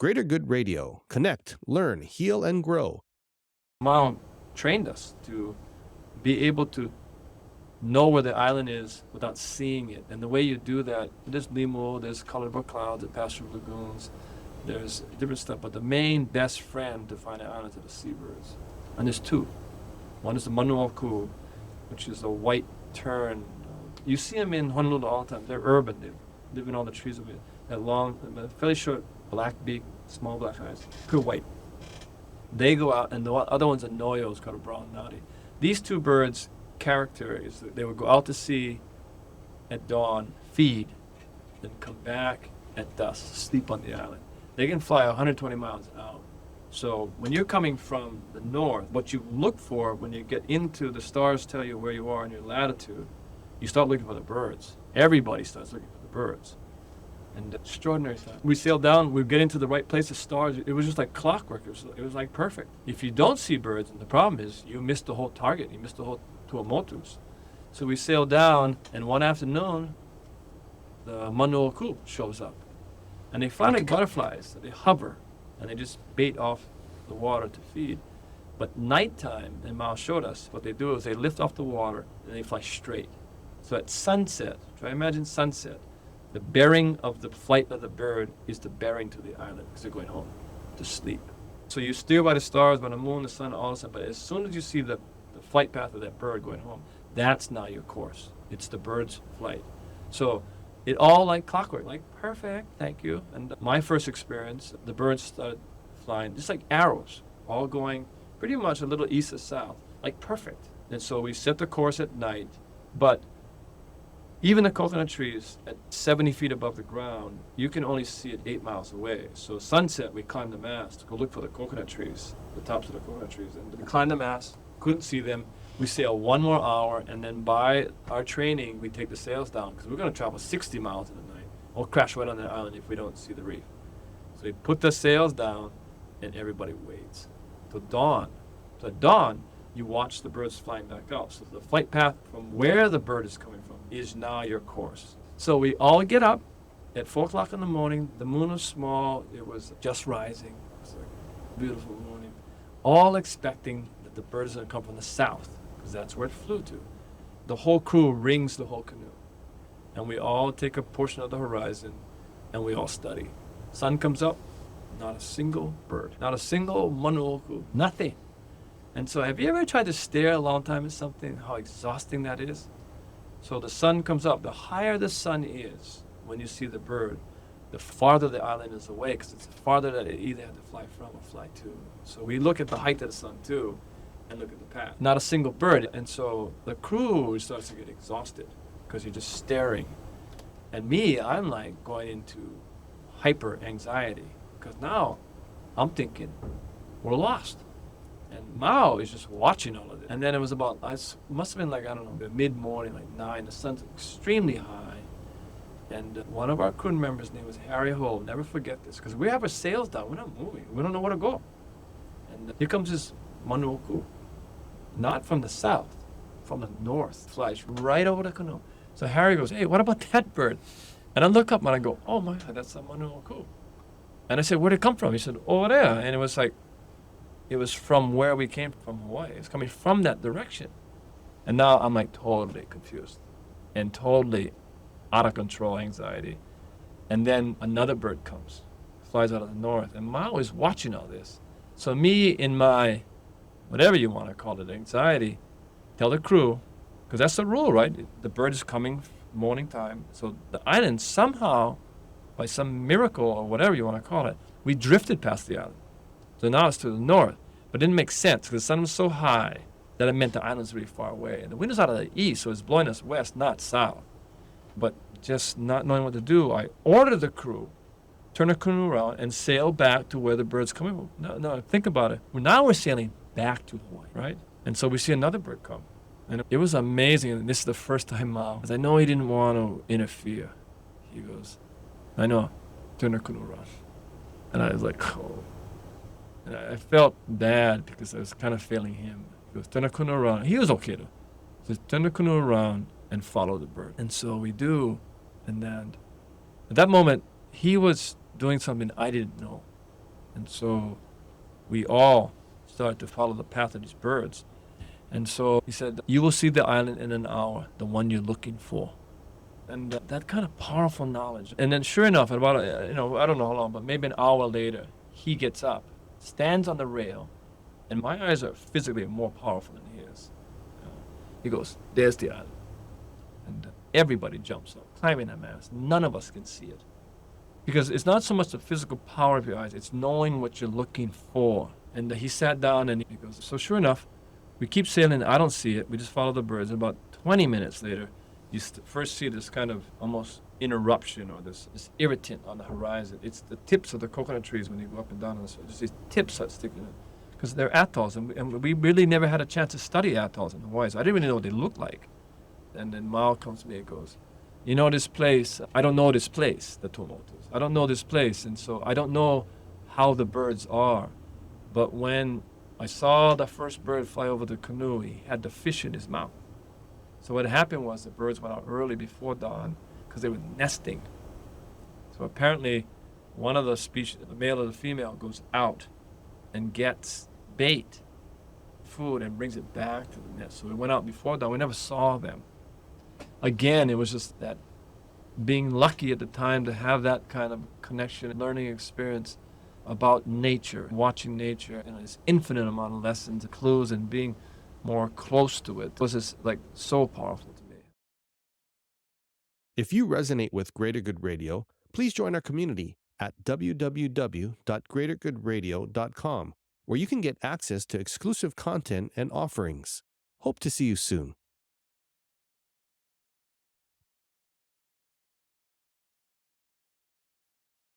Greater Good Radio. Connect, learn, heal, and grow. Mau trained us to be able to know where the island is without seeing it. And the way you do that, there's limo, there's colorable clouds that pass through lagoons, there's different stuff. But the main best friend to find the islands are the seabirds. And there's two. One is the manu, which is a white tern. You see them in Honolulu all the time. They're urban. They live in all the trees of it. They're long, fairly short, black beak, small black eyes, pure white. They go out, and the other one's a nōio, it's called a brown noddy. These two birds' character is that they would go out to sea at dawn, feed, then come back at dusk, sleep on the island. They can fly 120 miles out. So when you're coming from the north, what you look for when you get into the stars tell you where you are in your latitude, you start looking for the birds. Everybody starts looking for the birds. And extraordinary time. We sailed down, we get into the right place, the stars, it was just like clockwork. It was like perfect. If you don't see birds, and the problem is you missed the whole target, you missed the whole Tuamotus. So we sailed down, and one afternoon, the manu shows up. And they fly like butterflies, they hover, and they just bait off the water to feed. But nighttime, and Mau showed us, what they do is they lift off the water, and they fly straight. So at sunset, try to imagine sunset, the bearing of the flight of the bird is the bearing to the island because they're going home to sleep. So you steer by the stars, by the moon, the sun, all this, but as soon as you see the flight path of that bird going home, that's now your course. It's the bird's flight. So it all like clockwork, like perfect, thank you. And my first experience, the birds started flying just like arrows, all going pretty much a little east to south, like perfect. And so we set the course at night, but even the coconut trees at 70 feet above the ground, you can only see it 8 miles away. So sunset, we climbed the mast to go look for the coconut trees, the tops of the coconut trees. And we climbed the mast, couldn't see them. We sail 1 more hour, and then by our training, we take the sails down because we're going to travel 60 miles in the night. We'll crash right on the island if we don't see the reef. So we put the sails down, and everybody waits till dawn. So at dawn, you watch the birds flying back up. So the flight path from where the bird is coming from is now your course. So we all get up at 4 o'clock in the morning. The moon was small. It was just rising. It was like a beautiful morning. All expecting that the bird is going to come from the south because that's where it flew to. The whole crew rings the whole canoe. And we all take a portion of the horizon and we all study. Sun comes up, not a single bird, not a single manu, nothing. And so have you ever tried to stare a long time at something, how exhausting that is? So the sun comes up. The higher the sun is when you see the bird, the farther the island is away because it's farther that it either had to fly from or fly to. So we look at the height of the sun too and look at the path. Not a single bird. And so the crew starts to get exhausted because you're just staring. And me, I'm like going into hyper anxiety because now I'm thinking we're lost. And Mau is just watching all of it. And then it was about, it must have been like, I don't know, mid-morning, like 9. The sun's extremely high. And one of our crew members' name was Harry Hull. Never forget this, because we have our sails down. We're not moving. We don't know where to go. And here comes this manu, not from the south, from the north. Flies right over the canoe. So Harry goes, hey, what about that bird? And I look up and I go, oh my God, that's a manu. And I said, where'd it come from? He said, over there. And it was like, it was from where we came from Hawaii. It's coming from that direction. And now I'm like totally confused and totally out of control anxiety. And then another bird comes, flies out of the north. And Mau is watching all this. So me in my, whatever you want to call it, anxiety, tell the crew, because that's the rule, right? The bird is coming morning time. So the island somehow, by some miracle or whatever you want to call it, we drifted past the island. So now it's to the north. But it didn't make sense because the sun was so high that it meant the island's really far away. And the wind was out of the east, so it's blowing us west, not south. But just not knowing what to do, I ordered the crew, turn the canoe around, and sail back to where the bird's coming from. No, think about it. Now we're sailing back to Hawaii, right? And so we see another bird come. And it was amazing. And this is the first time Mau, because I know he didn't want to interfere. He goes, I know, turn the canoe around. And I was like, oh. And I felt bad because I was kind of failing him. He goes, turn the canoe around. He was okay though. He says, turn the canoe around and follow the bird. And so we do. And then at that moment, he was doing something I didn't know. And so we all started to follow the path of these birds. And so he said, you will see the island in an hour, the one you're looking for. And that kind of powerful knowledge. And then sure enough, about, I don't know how long, but maybe an hour later, he gets up, stands on the rail, and my eyes are physically more powerful than his. He goes, there's the island. And everybody jumps up, climbing that mast. None of us can see it. Because it's not so much the physical power of your eyes, it's knowing what you're looking for. And he sat down and he goes, so sure enough, we keep sailing. I don't see it. We just follow the birds. And about 20 minutes later, you first see this kind of almost interruption or this irritant on the horizon. It's the tips of the coconut trees when you go up and down. Just these tips that stick in it. Because they're atolls. And we really never had a chance to study atolls in Hawaii. So I didn't really know what they looked like. And then Mau comes to me and goes, you know this place? I don't know this place, the Tuamotus. I don't know this place. And so I don't know how the birds are. But when I saw the first bird fly over the canoe, he had the fish in his mouth. So what happened was the birds went out early before dawn because they were nesting. So apparently one of the species, the male or the female, goes out and gets bait, food, and brings it back to the nest. So we went out before dawn. We never saw them. Again, it was just that being lucky at the time to have that kind of connection, learning experience about nature, watching nature, and this infinite amount of lessons, clues, and being more close to it was just like so powerful to me. If you resonate with Greater Good Radio, please join our community at www.greatergoodradio.com, where you can get access to exclusive content and offerings. Hope to see you soon.